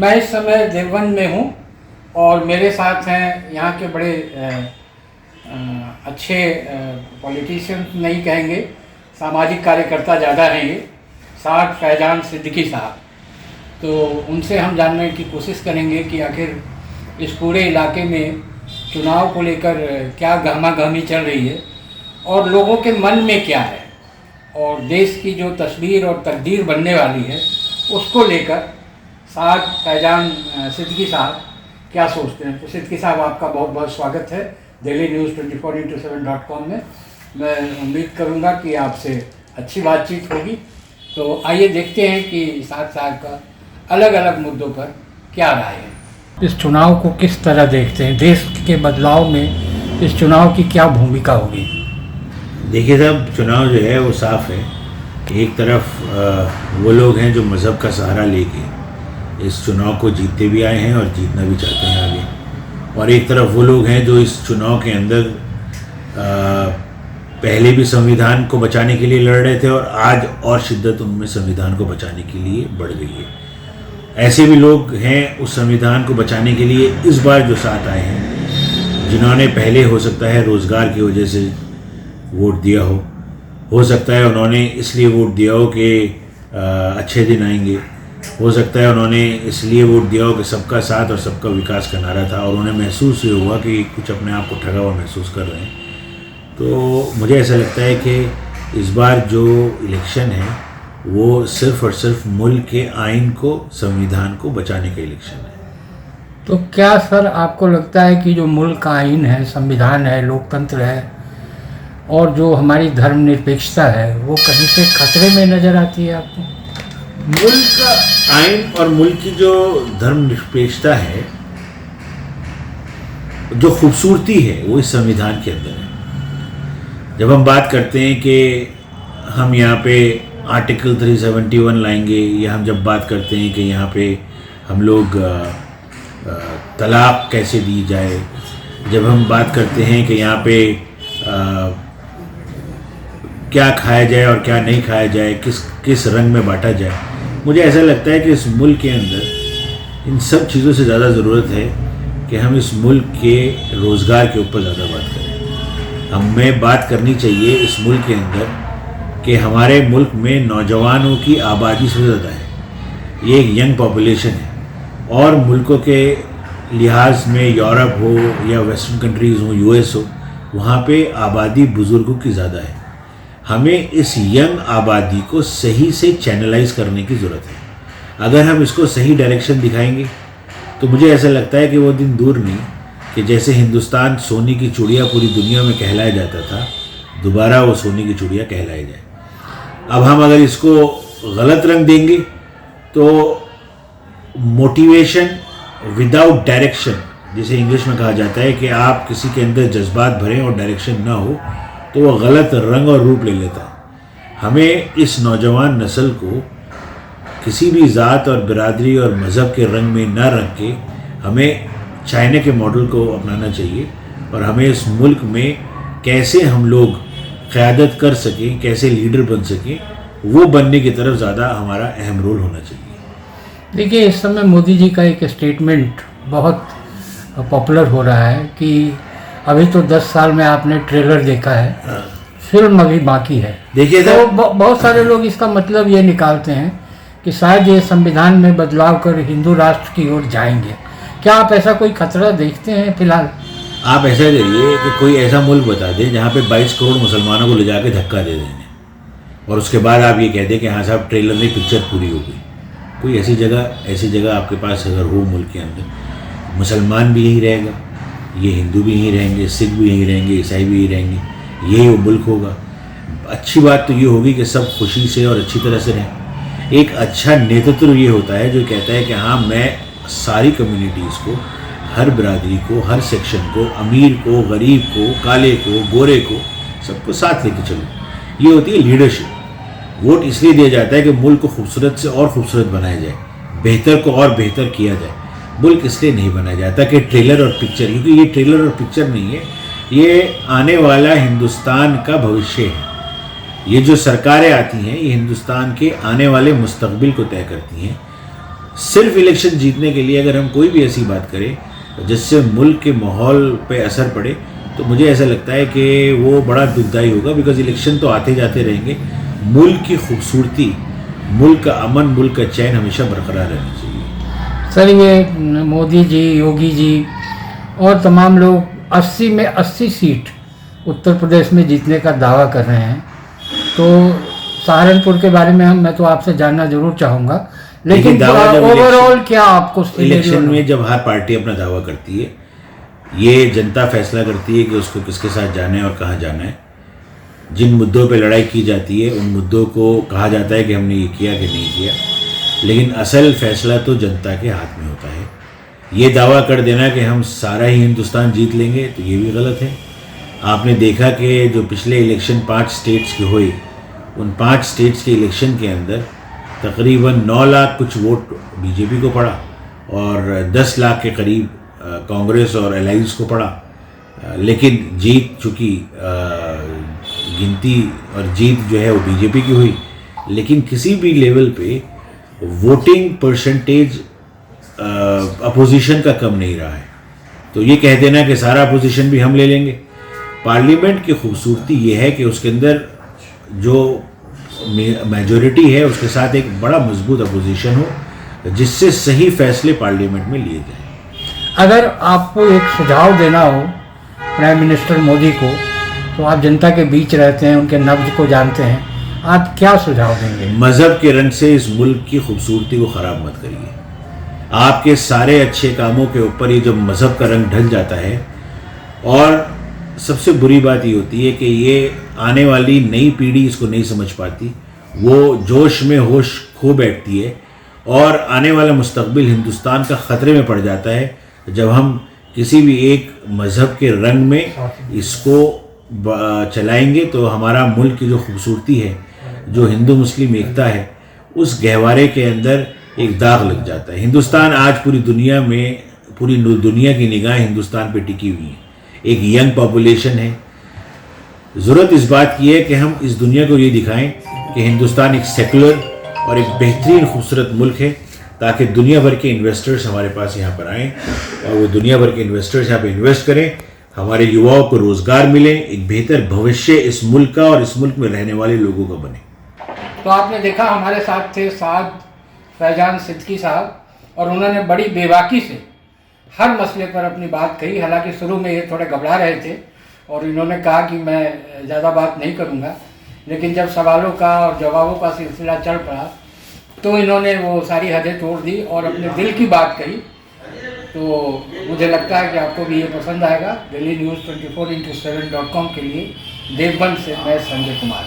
मैं इस समय देवबंद में हूँ और मेरे साथ हैं यहाँ के बड़े अच्छे पॉलिटिशियंस नहीं कहेंगे, सामाजिक कार्यकर्ता ज़्यादा हैं ये, साथ फैजान सिद्दीकी साहब। तो उनसे हम जानने की कोशिश करेंगे कि आखिर इस पूरे इलाके में चुनाव को लेकर क्या गहमागहमी चल रही है और लोगों के मन में क्या है और देश की जो तस्वीर और तकदीर बनने वाली है उसको लेकर साथ फैजान सिद्दीकी साहब क्या सोचते हैं। तो सिद्दीकी साहब, आपका बहुत बहुत स्वागत है दिल्ली न्यूज़ 24x7.com में। मैं उम्मीद करूंगा कि आपसे अच्छी बातचीत होगी। तो आइए देखते हैं कि साथ साहब का अलग अलग मुद्दों पर क्या राय है। इस चुनाव को किस तरह देखते हैं? देश के बदलाव में इस चुनाव की क्या भूमिका होगी? देखिए साहब, चुनाव जो है वो साफ है। एक तरफ वो लोग हैं जो मज़हब का सहारा लेके इस चुनाव को जीतते भी आए हैं और जीतना भी चाहते हैं आगे, और एक तरफ वो लोग हैं जो इस चुनाव के अंदर पहले भी संविधान को बचाने के लिए लड़ रहे थे और आज और शिद्दत उनमें संविधान को बचाने के लिए बढ़ गई है। ऐसे भी लोग हैं उस संविधान को बचाने के लिए इस बार जो साथ आए हैं, जिन्होंने पहले हो सकता है रोज़गार की वजह से वोट दिया हो सकता है उन्होंने इसलिए वोट दिया हो कि अच्छे दिन आएंगे, हो सकता है उन्होंने इसलिए वोट दिया हो कि सबका साथ और सबका विकास का नारा था और उन्हें महसूस ये हुआ कि कुछ अपने आप को ठगा हुआ महसूस कर रहे हैं। तो मुझे ऐसा लगता है कि इस बार जो इलेक्शन है वो सिर्फ़ और सिर्फ मुल्क के आइन को, संविधान को बचाने का इलेक्शन है। तो क्या सर आपको लगता है कि जो मुल्क का आइन है, संविधान है, लोकतंत्र है और जो हमारी धर्मनिरपेक्षता है वो कहीं से खतरे में नज़र आती है आपको? मुल्क का आइन और मुल्क की जो धर्मनिरपेक्षता है, जो खूबसूरती है, वो इस संविधान के अंदर है। जब हम बात करते हैं कि हम यहाँ पे आर्टिकल 371 लाएंगे, या हम जब बात करते हैं कि यहाँ पे हम लोग तलाक कैसे दी जाए, जब हम बात करते हैं कि यहाँ पे क्या खाया जाए और क्या नहीं खाया जाए, किस रंग में बांटा जाए, मुझे ऐसा लगता है कि इस मुल्क के अंदर इन सब चीज़ों से ज़्यादा ज़रूरत है कि हम इस मुल्क के रोज़गार के ऊपर ज़्यादा बात करें। हमें बात करनी चाहिए इस मुल्क के अंदर कि हमारे मुल्क में नौजवानों की आबादी सबसे ज़्यादा है। ये एक यंग पॉपुलेशन है और मुल्कों के लिहाज में यूरोप हो या वेस्टर्न कंट्रीज़ हो, यूएस हो, वहाँ पे आबादी बुज़ुर्गों की ज़्यादा है। हमें इस यंग आबादी को सही से चैनलाइज करने की ज़रूरत है। अगर हम इसको सही डायरेक्शन दिखाएंगे तो मुझे ऐसा लगता है कि वो दिन दूर नहीं कि जैसे हिंदुस्तान सोने की चिड़िया पूरी दुनिया में कहलाया जाता था, दोबारा वो सोने की चिड़िया कहलाया जाए। अब हम अगर इसको गलत रंग देंगे तो मोटिवेशन विदाउट डायरेक्शन, जिसे इंग्लिश में कहा जाता है कि आप किसी के अंदर जज्बात भरें और डायरेक्शन ना हो तो वो गलत रंग और रूप ले लेता है। हमें इस नौजवान नस्ल को किसी भी ज़ात और बिरादरी और मज़हब के रंग में न रख के हमें चाइना के मॉडल को अपनाना चाहिए और हमें इस मुल्क में कैसे हम लोग क़यादत कर सकें, कैसे लीडर बन सकें, वो बनने की तरफ ज़्यादा हमारा अहम रोल होना चाहिए। देखिए, इस समय मोदी जी का एक स्टेटमेंट बहुत पॉपुलर हो रहा है कि अभी तो 10 साल में आपने ट्रेलर देखा है, फिल्म अभी बाकी है। देखिए तो बहुत सारे लोग इसका मतलब ये निकालते हैं कि शायद ये संविधान में बदलाव कर हिंदू राष्ट्र की ओर जाएंगे। क्या आप ऐसा कोई खतरा देखते हैं फिलहाल? आप ऐसा करिए कि कोई ऐसा मुल्क बता दें जहाँ पे 22 करोड़ मुसलमानों को ले जाके धक्का दे देंगे और उसके बाद आप ये कह दें कि हाँ साहब ट्रेलर में पिक्चर पूरी हो गई। कोई ऐसी जगह आपके पास अगर हो मुल्क के अंदर, मुसलमान भी यही रहेगा, ये हिंदू भी यहीं रहेंगे, सिख भी यहीं रहेंगे, ईसाई भी यहीं रहेंगे, यही वो मुल्क होगा। अच्छी बात तो ये होगी कि सब खुशी से और अच्छी तरह से रहें। एक अच्छा नेतृत्व ये होता है जो कहता है कि हाँ मैं सारी कम्युनिटीज़ को, हर बिरादरी को, हर सेक्शन को, अमीर को, गरीब को, काले को, गोरे को, सबको साथ लेके चलो। ये होती है लीडरशिप। वोट इसलिए दिया जाता है कि मुल्क को खूबसूरत से और खूबसूरत बनाया जाए, बेहतर को और बेहतर किया जाए। मुल्क इसलिए नहीं बनाया जाता कि ट्रेलर और पिक्चर, क्योंकि ये ट्रेलर और पिक्चर नहीं है, ये आने वाला हिंदुस्तान का भविष्य है। ये जो सरकारें आती हैं ये हिंदुस्तान के आने वाले मुस्तकबिल को तय करती हैं। सिर्फ इलेक्शन जीतने के लिए अगर हम कोई भी ऐसी बात करें जिससे मुल्क के माहौल पे असर पड़े, तो मुझे ऐसा लगता है कि वो बड़ा दुखदाई होगा। बिकॉज इलेक्शन तो आते जाते रहेंगे, मुल्क की खूबसूरती, मुल्क का अमन, मुल्क का चैन हमेशा बरकरार रहना चाहिए। सर, ये मोदी जी, योगी जी और तमाम लोग 80 में 80 सीट उत्तर प्रदेश में जीतने का दावा कर रहे हैं, तो सहारनपुर के बारे में मैं तो आपसे जानना जरूर चाहूँगा, लेकिन ओवरऑल क्या आपको इलेक्शन में जब हर पार्टी अपना दावा करती है, ये जनता फैसला करती है कि उसको किसके साथ जाना है और कहाँ जाना है। जिन मुद्दों पे लड़ाई की जाती है उन मुद्दों को कहा जाता है कि हमने ये किया कि नहीं किया, लेकिन असल फैसला तो जनता के हाथ में होता है। ये दावा कर देना कि हम सारा ही हिंदुस्तान जीत लेंगे, तो ये भी गलत है। आपने देखा कि जो पिछले इलेक्शन 5 स्टेट्स के हुए, उन 5 स्टेट्स के इलेक्शन के अंदर तकरीबन 9 लाख कुछ वोट बीजेपी को पड़ा और 10 लाख के करीब कांग्रेस और अलायंस को पड़ा। लेकिन जीत चूँकि गिनती और जीत जो है वो बीजेपी की हुई, लेकिन किसी भी लेवल पे वोटिंग परसेंटेज अपोजिशन का कम नहीं रहा है। तो ये कह देना कि सारा अपोजिशन भी हम ले लेंगे। पार्लियामेंट की खूबसूरती ये है कि उसके अंदर जो मेजॉरिटी है उसके साथ एक बड़ा मजबूत अपोजिशन हो, जिससे सही फैसले पार्लियामेंट में लिए जाएं। अगर आपको एक सुझाव देना हो प्राइम मिनिस्टर मोदी को, तो आप जनता के बीच रहते हैं, उनके नब्ज को जानते हैं, आप क्या सुझाव देंगे? मज़हब के रंग से इस मुल्क की खूबसूरती को ख़राब मत करिए। आपके सारे अच्छे कामों के ऊपर ये जब मज़हब का रंग ढल जाता है, और सबसे बुरी बात ये होती है कि ये आने वाली नई पीढ़ी इसको नहीं समझ पाती, वो जोश में होश खो बैठती है और आने वाला मुस्तकबिल हिंदुस्तान का ख़तरे में पड़ जाता है जब हम किसी भी एक मज़हब के रंग में इसको चलाएंगे। तो हमारा मुल्क की जो खूबसूरती है, जो हिंदू मुस्लिम एकता है, उस गहवारे के अंदर एक दाग लग जाता है। हिंदुस्तान आज पूरी दुनिया की निगाह हिंदुस्तान पे टिकी हुई है। एक यंग पॉपुलेशन है। ज़रूरत इस बात की है कि हम इस दुनिया को ये दिखाएं कि हिंदुस्तान एक सेकुलर और एक बेहतरीन खूबसूरत मुल्क है, ताकि दुनिया भर के इन्वेस्टर्स हमारे पास यहाँ पर आएँ और वो दुनिया भर के इन्वेस्टर्स यहाँ पर इन्वेस्ट करें, हमारे युवाओं को रोज़गार मिले, एक बेहतर भविष्य इस मुल्क का और इस मुल्क में रहने वाले लोगों का बने। तो आपने देखा हमारे साथ थे साद फैजान सिद्दीकी साहब, और उन्होंने बड़ी बेबाकी से हर मसले पर अपनी बात कही। हालांकि शुरू में ये थोड़े घबरा रहे थे और इन्होंने कहा कि मैं ज़्यादा बात नहीं करूँगा, लेकिन जब सवालों का और जवाबों का सिलसिला चल पड़ा तो इन्होंने वो सारी हदें तोड़ दी और अपने दिल की बात कही। तो मुझे लगता है कि आपको भी ये पसंद आएगा। दिल्ली न्यूज़ 24x7.com के लिए देवबंद से मैं संजय कुमार।